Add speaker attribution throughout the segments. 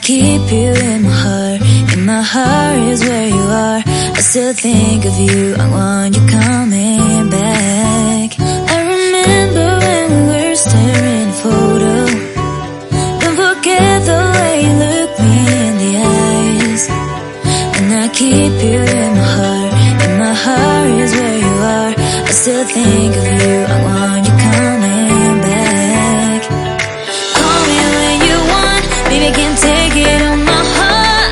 Speaker 1: keep you in my heart. In my heart is where you are. I still think of you, I want you coming back. I remember when we were staring at a photo. Don't forget the way you look me in the eyes. And I keep you in my heart. In my heart is where you are. I still think of you, I want you coming back. Call me when you want, baby, I can't take it on my heart.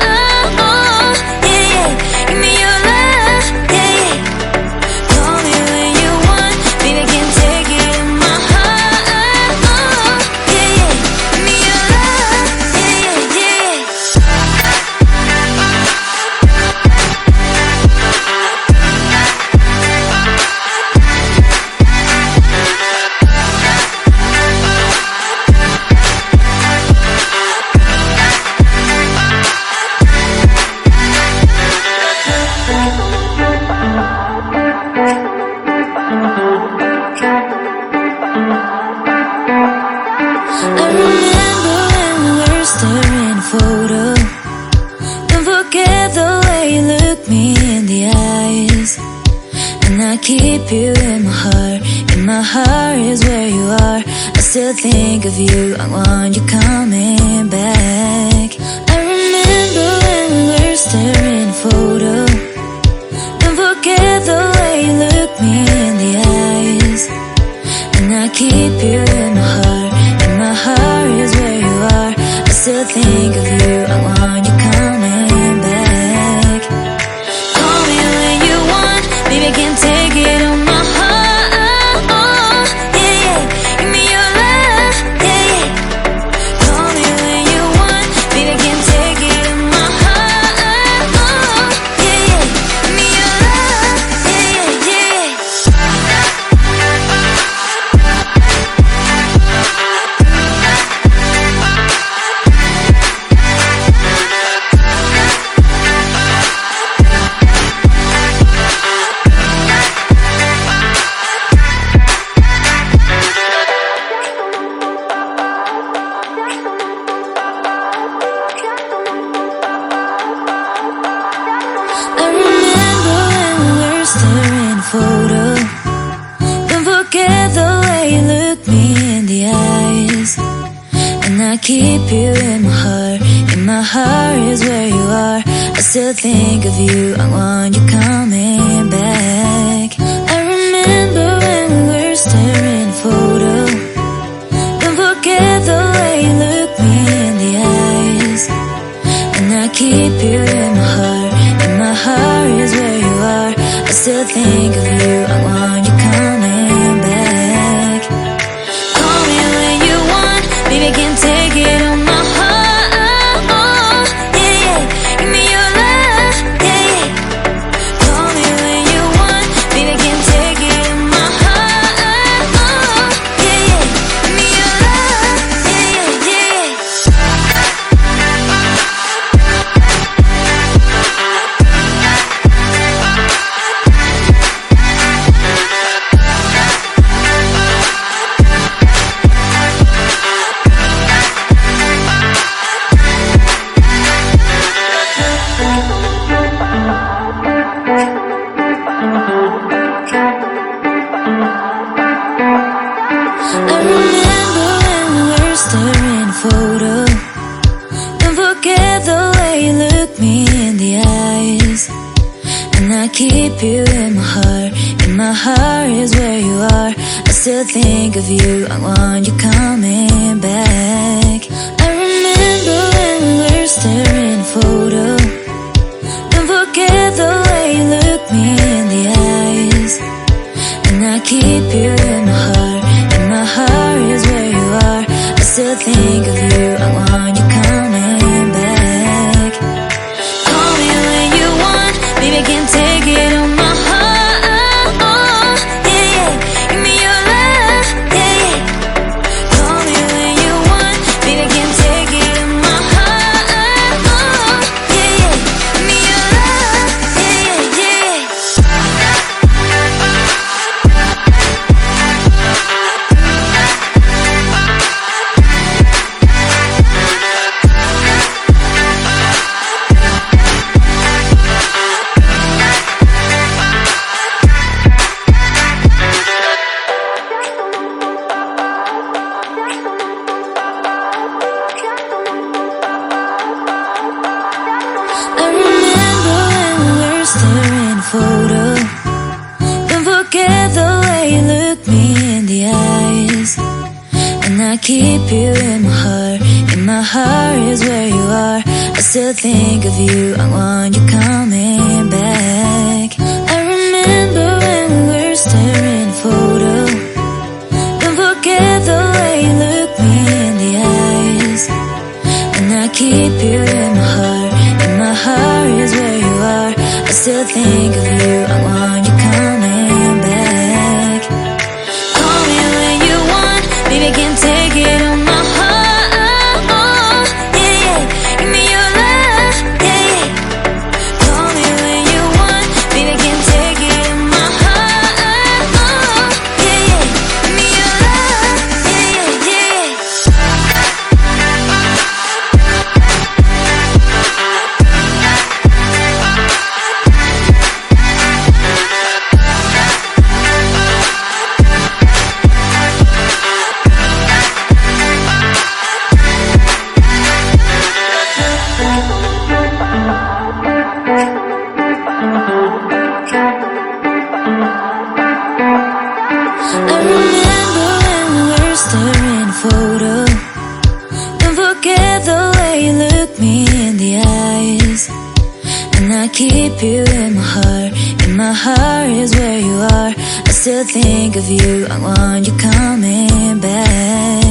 Speaker 1: Yeah, yeah, give me your love, yeah, yeah. Call me when you want, baby, I can't take it on my heart. Yeah, yeah, give me your love, yeah, yeah, yeah. I remember when we were staring at a photo. Don't forget the way you look me in the eyes. And I keep you in my heart. In my heart is where you are. I still think of you, I want you coming back. I remember when we were staring at a photo. Don't forget the way you look me in the eyes. And I keep you in my heart. In my heart is where you are. I still think of you, I want you coming back. Call me when you want, baby, I can't take it on my heart. Yeah, yeah, give me your love, yeah, yeah. Call me when you want, baby, I can't take it on my heart. Yeah, yeah, give me your love, yeah, yeah, yeah. I remember when we were staring at a photo. Don't forget the way you look me in the eyes. And I keep you in my heart. In my heart is where you are. I still think of you, I want you coming back. I remember when we were staring at a photo. Don't forget the way you look me in the eyes. And I keep you in my heart. In my heart is where you are. I still think of you, I want you coming back. Call me when you want, baby, I can't take it on my heart. Yeah, yeah, give me your love, yeah, yeah. Call me when you want, baby, I can't take it on my heart. Yeah, yeah, give me your love, yeah, yeah, yeah. I remember when we were staring at a photo. Don't forget the way you look me in the eyes. And I keep you in my heart. In my heart is where you are. I still think of you, I want you coming back. I remember when we were staring at a photo. Don't forget the way you look me in the eyes. And I keep you in my heart. In my heart is where you are. I still think of you, I want you coming back. Call me when you want, baby, I can't take it on my heart. Yeah, yeah, give me your love, yeah, yeah. Call me when you want, baby, I can't take it on my heart. Yeah, yeah, give me your love, yeah, yeah, yeah. you in my heart. In my heart is where you are. I still think of you, I want you coming back. I remember when we were staring at a photo. Don't forget the way you look me in the eyes. And I keep you in my heart. In my heart is where you are. I still think of you, I want you coming back. Call me when you want, baby, I can't take it on my heart. Yeah, yeah, give me your love, yeah, yeah. Call me when you want, baby, I can't take it on my heart. Yeah, yeah, give me your love, yeah, yeah, yeah. I remember when we were staring at a photo. Don't forget the way you look me in the eyes. And I keep you in my heart. In my heart is where you are. I still think of you, I want you coming back.